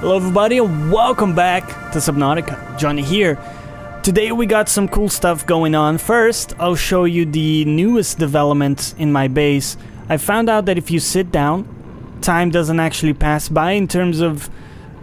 Hello everybody and welcome back to Subnautica. Jonny here. Today we got some cool stuff going on. First, I'll show you the newest development in my base. I found out that if you sit down, time doesn't actually pass by in terms of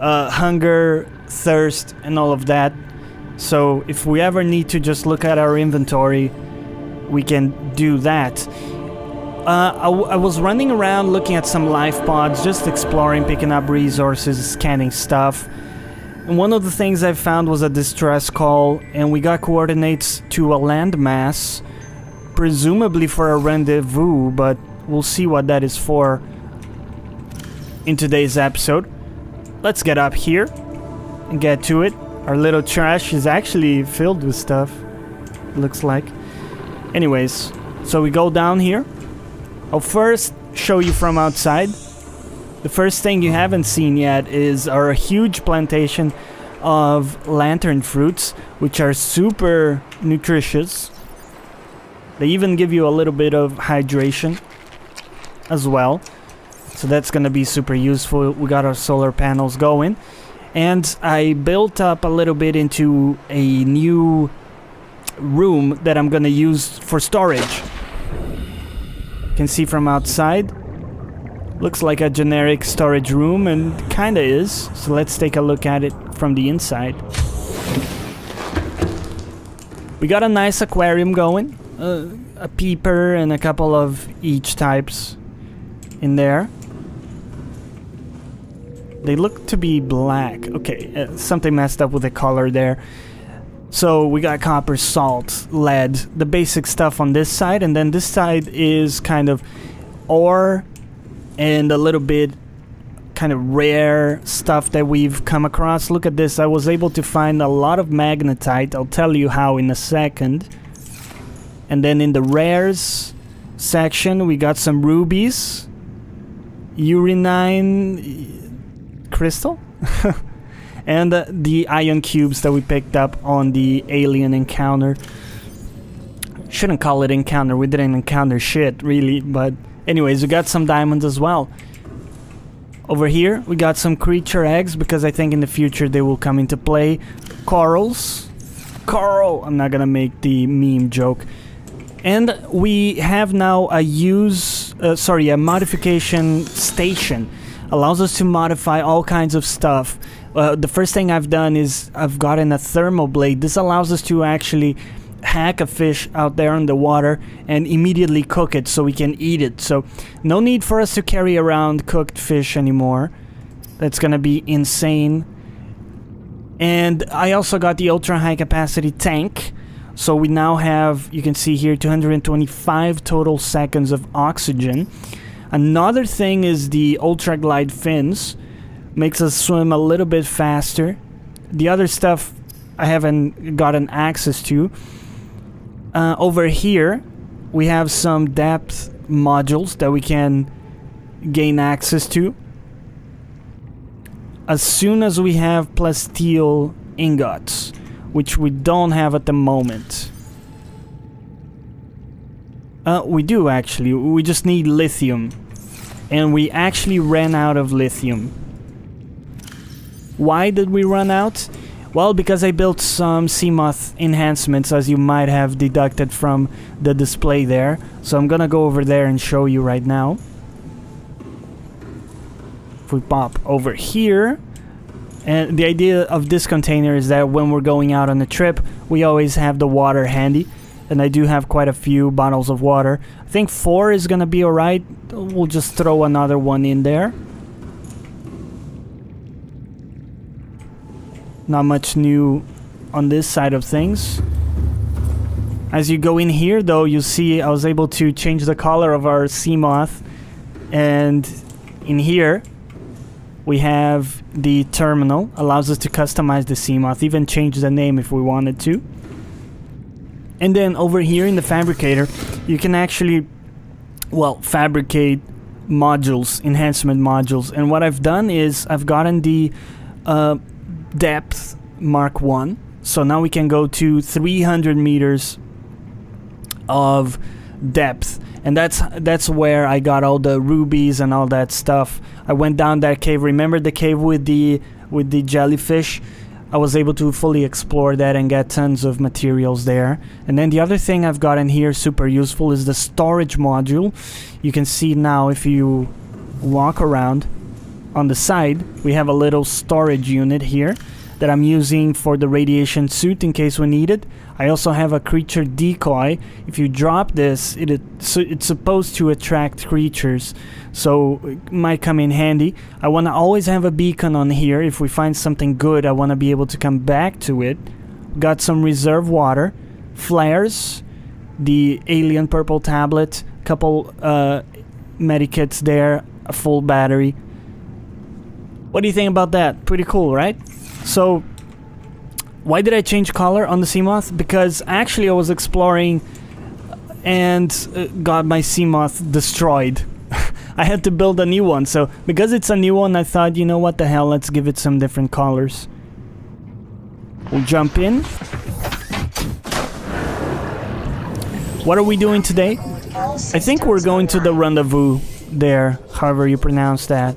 hunger, thirst, and all of that. So if we ever need to just look at our inventory, we can do that. I was running around looking at some life pods, just exploring, picking up resources, scanning stuff. And one of the things I found was a distress call, and we got coordinates to a landmass, presumably for a rendezvous, but we'll see what that is for in today's episode. Let's get up here and get to it. Our little trash is actually filled with stuff, looks like. Anyways, so we go down here. I'll first show you from outside. The first thing you haven't seen yet is our huge plantation of lantern fruits, which are super nutritious. They even give you a little bit of hydration as well. So that's gonna be super useful. We got our solar panels going. And I built up a little bit into a new room that I'm gonna use for storage. You can see from outside, looks like a generic storage room, and kinda is. So let's take a look at it from the inside. We got a nice aquarium going, a peeper and a couple of each types in there. They look to be black. Okay, something messed up with the color there. So we got copper, salt, lead, the basic stuff on this side, and then this side is kind of ore and a little bit kind of rare stuff that we've come across. Look at this, I was able to find a lot of magnetite. I'll tell you how in a second. And then in the rares section we got some rubies, uranine crystal, and the ion cubes that we picked up on the alien encounter. Shouldn't call it encounter, we didn't encounter shit really, but anyways, we got some diamonds as well. Over here we got some creature eggs, because I think in the future they will come into play. Corals. Coral! I'm not gonna make the meme joke. And we have now a modification station. Allows us to modify all kinds of stuff. The first thing I've done is I've gotten a thermal blade. This allows us to actually hack a fish out there in the water and immediately cook it so we can eat it. So no need for us to carry around cooked fish anymore. That's gonna be insane. And I also got the ultra high capacity tank. So we now have, you can see here, 225 total seconds of oxygen. Another thing is the ultra glide fins. Makes us swim a little bit faster. The other stuff I haven't gotten access to. Over here we have some depth modules that we can gain access to as soon as we have plasteel ingots, which we don't have at the moment. We do actually, we just need lithium, and we actually ran out of lithium. Why did we run out? Well, because I built some Seamoth enhancements, as you might have deducted from the display there. So I'm gonna go over there and show you right now. If we pop over here, and the idea of this container is that when we're going out on a trip, we always have the water handy. And I do have quite a few bottles of water. I think 4 is gonna be alright. We'll just throw another one in there. Not much new on this side of things. As you go in here though, you see I was able to change the color of our Seamoth. And in here we have the terminal. Allows us to customize the Seamoth, even change the name if we wanted to. And then over here in the fabricator, you can actually, well, fabricate modules, enhancement modules. And what I've done is I've gotten the depth Mark 1. So now we can go to 300 meters of depth. And that's where I got all the rubies and all that stuff. I went down that cave. Remember the cave with the with the jellyfish, I was able to fully explore that and get tons of materials there. And then the other thing I've got in here super useful is the storage module. You can see now if you walk around on the side, we have a little storage unit here that I'm using for the radiation suit in case we need it. I also have a creature decoy. If you drop this, it's supposed to attract creatures, so it might come in handy. I want to always have a beacon on here. If we find something good, I want to be able to come back to it. Got some reserve water, flares, the alien purple tablet, couple medikits there, a full battery. What do you think about that? Pretty cool, right? So, why did I change color on the Seamoth? Because actually I was exploring and got my Seamoth destroyed. I had to build a new one, so because it's a new one, I thought, you know what the hell, let's give it some different colors. We'll jump in. What are we doing today? I think we're going to the rendezvous there, however you pronounce that.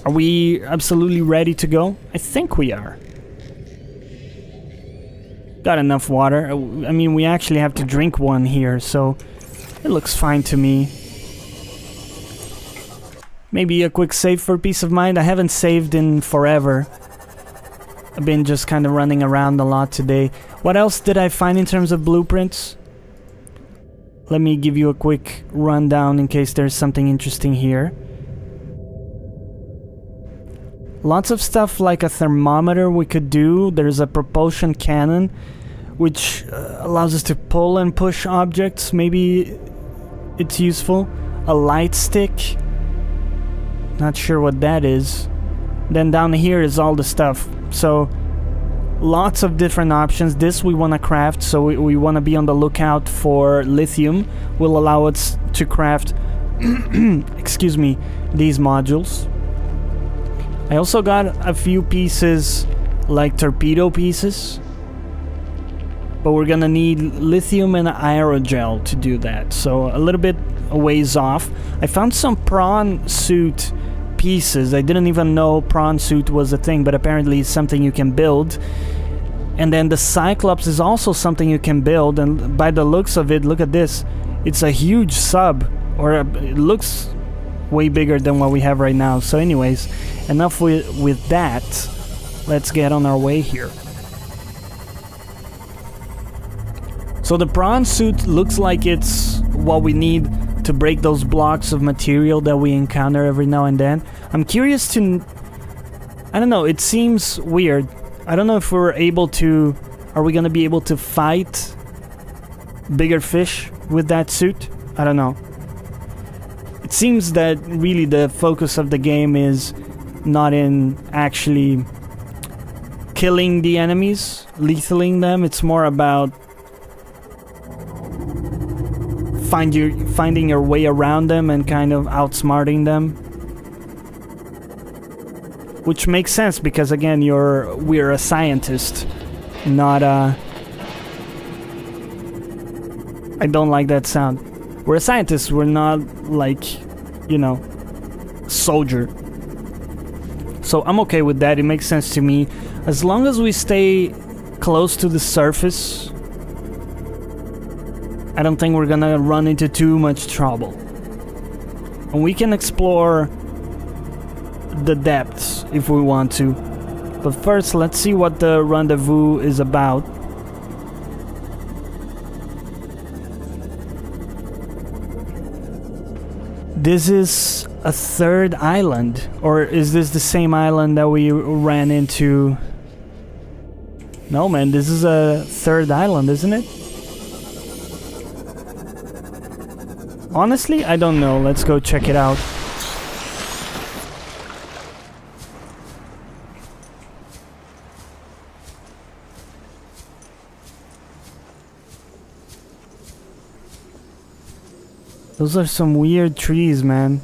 Are we absolutely ready to go? I think we are. Got enough water. I mean, we actually have to drink one here, so it looks fine to me. Maybe a quick save for peace of mind. I haven't saved in forever. I've been just kind of running around a lot today. What else did I find in terms of blueprints? Let me give you a quick rundown in case there's something interesting here. Lots of stuff like a thermometer we could do. There's a propulsion cannon, which allows us to pull and push objects. Maybe it's useful. A light stick. Not sure what that is. Then down here is all the stuff. So, lots of different options. This we want to craft, so we want to be on the lookout for lithium. Will allow us to craft, excuse me, these modules. I also got a few pieces like torpedo pieces, but we're gonna need lithium and aerogel to do that, so a little bit a ways off. I found some prawn suit pieces. I didn't even know prawn suit was a thing, but apparently it's something you can build. And then the Cyclops is also something you can build, and by the looks of it, look at this, it's a huge sub, or it looks way bigger than what we have right now. So anyways, enough with that. Let's get on our way here. So the prawn suit looks like it's what we need to break those blocks of material that we encounter every now and then. I'm curious to... I don't know, it seems weird. I don't know if we're able to... Are we gonna be able to fight bigger fish with that suit? I don't know. It seems that really the focus of the game is not in actually killing the enemies, lethaling them. It's more about finding your way around them and kind of outsmarting them. Which makes sense because again, we're a scientist, not a... I don't like that sound. We're a scientist, we're not like, you know, soldier. So I'm okay with that, it makes sense to me. As long as we stay close to the surface, I don't think we're gonna run into too much trouble. And we can explore the depths if we want to. But first, let's see what the rendezvous is about. This is a third island, or is this the same island that we ran into? No man, this is a third island, isn't it? Honestly, I don't know. Let's go check it out. Those are some weird trees, man.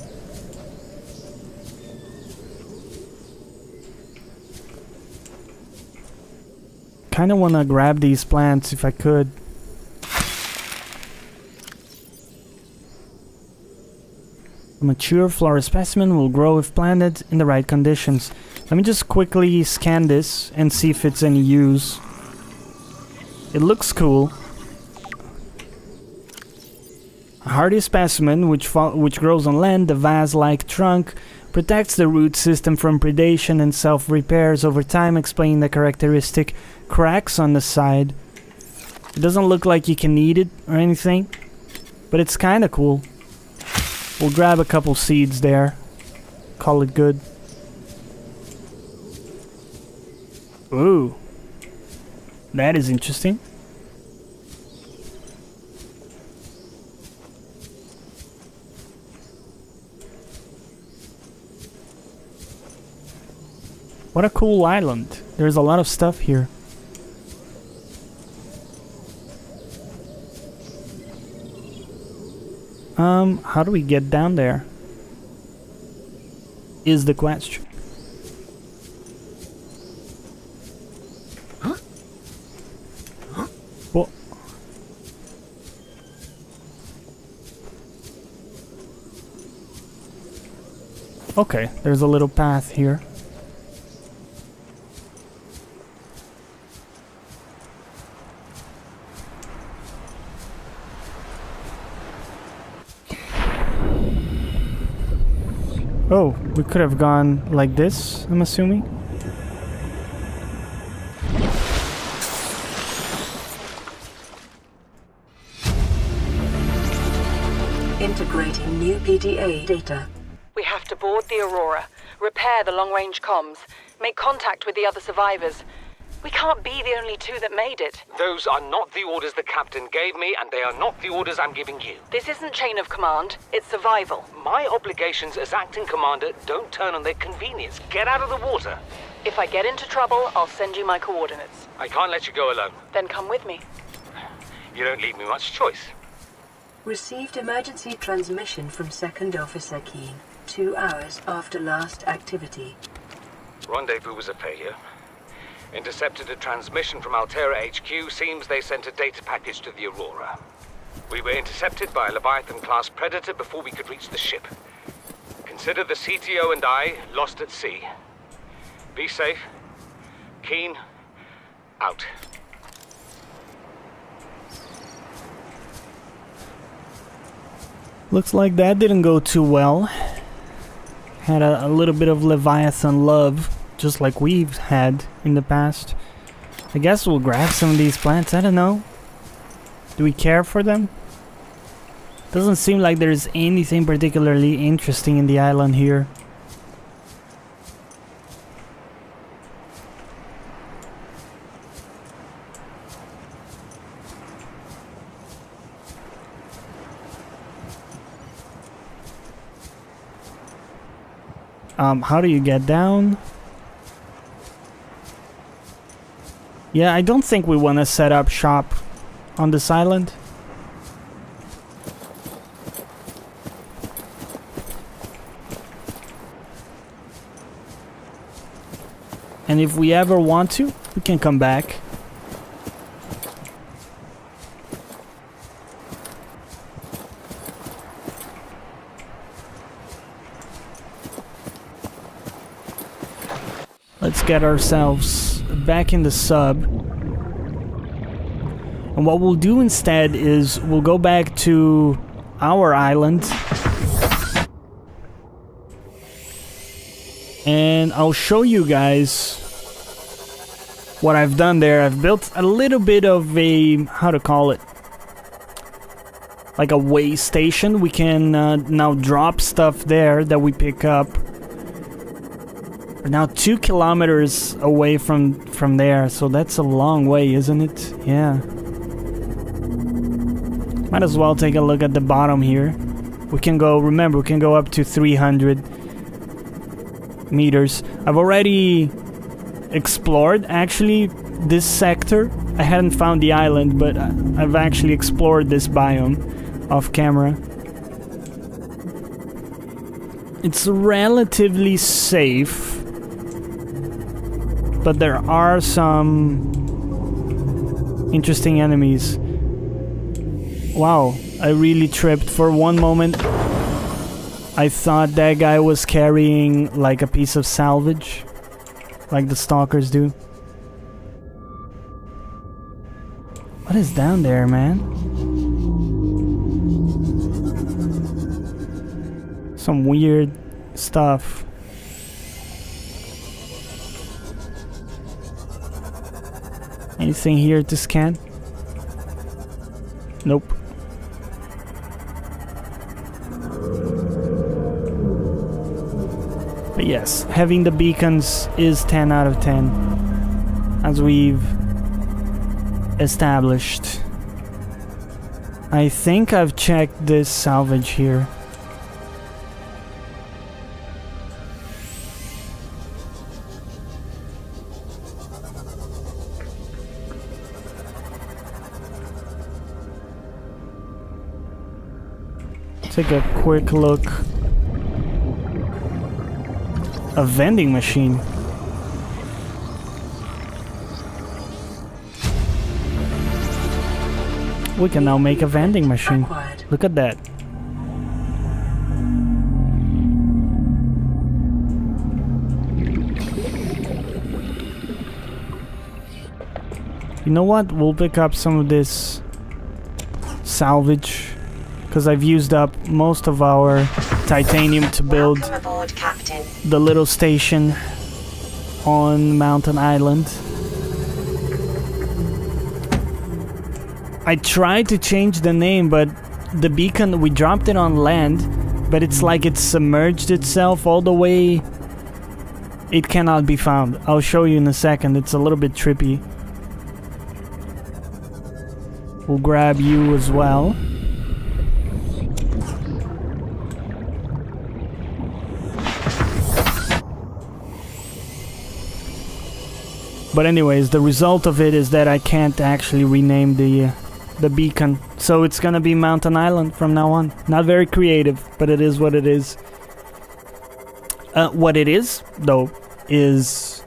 Kinda wanna grab these plants if I could. A mature flora specimen will grow if planted in the right conditions. Let me just quickly scan this and see if it's any use. It looks cool. A hardy specimen which grows on land, the vase-like trunk protects the root system from predation and self-repairs over time, explaining the characteristic cracks on the side. It doesn't look like you can eat it or anything, but it's kind of cool. We'll grab a couple seeds there. Call it good. Ooh. That is interesting. What a cool island. There's a lot of stuff here. How do we get down there? Is the question. Well, okay, there's a little path here. Oh, we could have gone like this, I'm assuming. Integrating new PDA data. We have to board the Aurora, repair the long-range comms, make contact with the other survivors. We can't be the only two that made it. Those are not the orders the captain gave me, and they are not the orders I'm giving you. This isn't chain of command, it's survival. My obligations as acting commander don't turn on their convenience. Get out of the water. If I get into trouble, I'll send you my coordinates. I can't let you go alone. Then come with me. You don't leave me much choice. Received emergency transmission from Second Officer Keen, 2 hours after last activity. Rendezvous was a failure. Intercepted a transmission from Altera HQ. Seems they sent a data package to the Aurora. We were intercepted by a Leviathan-class predator before we could reach the ship. Consider the CTO and I lost at sea. Be safe. Keen. Out. Looks like that didn't go too well. Had a little bit of Leviathan love, just like we've had in the past. I guess we'll grab some of these plants, I don't know. Do we care for them? Doesn't seem like there's anything particularly interesting in the island here. How do you get down? Yeah, I don't think we want to set up shop on this island. And if we ever want to, we can come back. Let's get ourselves back in the sub. And what we'll do instead is we'll go back to our island. And I'll show you guys what I've done there. I've built a little bit of a, how to call it, like a way station. We can now drop stuff there that we pick up. We're now 2 kilometers away from there, so that's a long way, isn't it? Yeah. Might as well take a look at the bottom here. We can go, remember, we can go up to 300 meters. I've already explored, actually, this sector. I hadn't found the island, but I've actually explored this biome off camera. It's relatively safe. But there are some interesting enemies. Wow, I really tripped for one moment. I thought that guy was carrying like a piece of salvage. like the stalkers do. What is down there, man? Some weird stuff. Anything here to scan? Nope. But yes, having the beacons is 10 out of 10, as we've established. I think I've checked this salvage here. Take a quick look. A vending machine. We can now make a vending machine. Look at that. You know what? We'll pick up some of this salvage, because I've used up most of our titanium to build the little station on Mountain Island. I tried to change the name, but the beacon, we dropped it on land, but it's like it submerged itself all the way. It cannot be found. I'll show you in a second. It's a little bit trippy. We'll grab you as well. But anyways, the result of it is that I can't actually rename the beacon. So it's gonna be Mountain Island from now on. Not very creative, but it is what it is. What it is, though, is,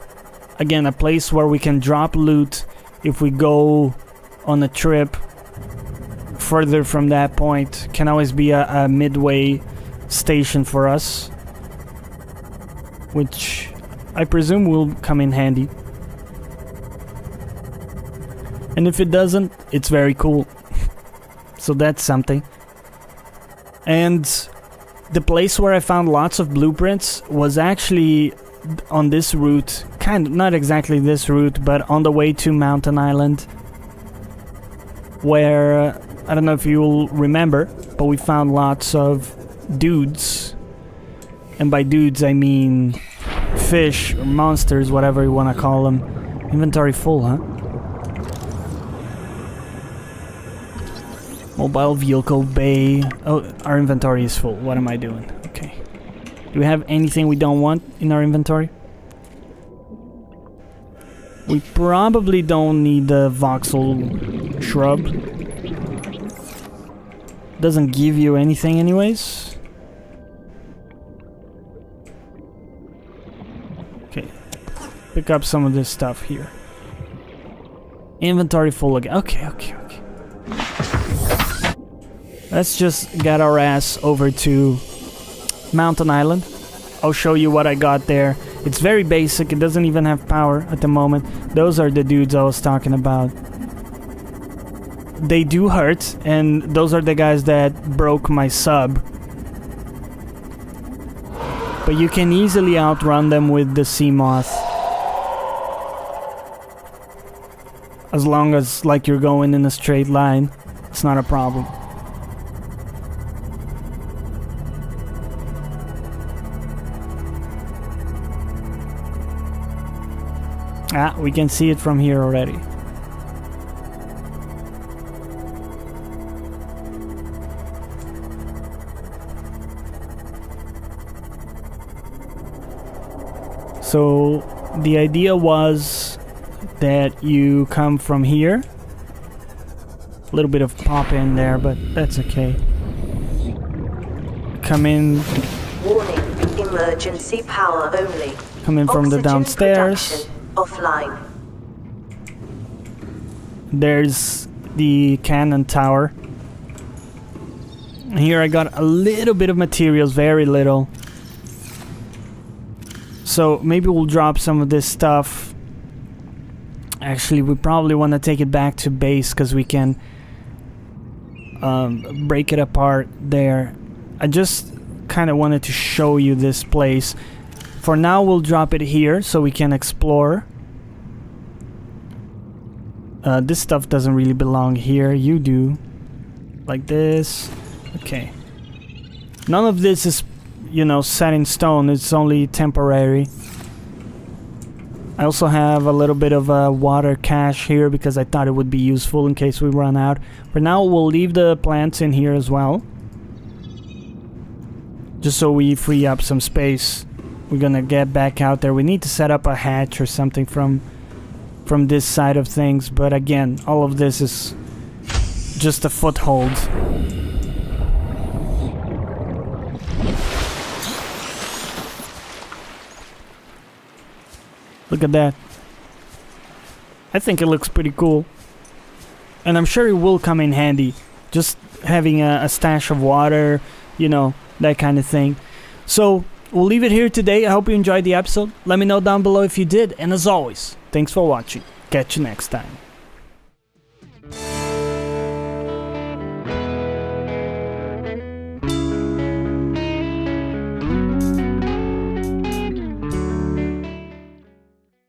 again, a place where we can drop loot if we go on a trip further from that point. Can always be a midway station for us, which I presume will come in handy. And if it doesn't, it's very cool. So that's something. And the place where I found lots of blueprints was actually on this route. Kind of, not exactly this route, but on the way to Mountain Island. Where, I don't know if you'll remember, but we found lots of dudes. And by dudes, I mean fish or monsters, whatever you want to call them. Inventory full, huh? Mobile vehicle bay. Oh, our inventory is full. What am I doing? Okay. Do we have anything we don't want in our inventory? We probably don't need the voxel shrub. Doesn't give you anything anyways. Okay. Pick up some of this stuff here. Inventory full again. Okay. Let's just get our ass over to Mountain Island. I'll show you what I got there. It's very basic. It doesn't even have power at the moment. Those are the dudes I was talking about. They do hurt, and those are the guys that broke my sub. But you can easily outrun them with the sea moth. As long as, like, you're going in a straight line, it's not a problem. Ah, we can see it from here already. So the idea was that you come from here. A little bit of pop in there, but that's okay. Come in. Warning, emergency power only. Come in from the downstairs. Offline. There's the cannon tower. Here I got a little bit of materials, very little. So maybe we'll drop some of this stuff. Actually, we probably want to take it back to base because we can break it apart there. I just kind of wanted to show you this place. For now, we'll drop it here so we can explore. This stuff doesn't really belong here. You do. Like this. Okay. None of this is, you know, set in stone. It's only temporary. I also have a little bit of a water cache here because I thought it would be useful in case we run out. For now, we'll leave the plants in here as well. Just so we free up some space. We're gonna get back out there. We need to set up a hatch or something from this side of things. But again, all of this is just a foothold. Look at that. I think it looks pretty cool. And I'm sure it will come in handy. Just having a stash of water, you know, that kind of thing. So, we'll leave it here today. I hope you enjoyed the episode. Let me know down below if you did. And as always, thanks for watching. Catch you next time.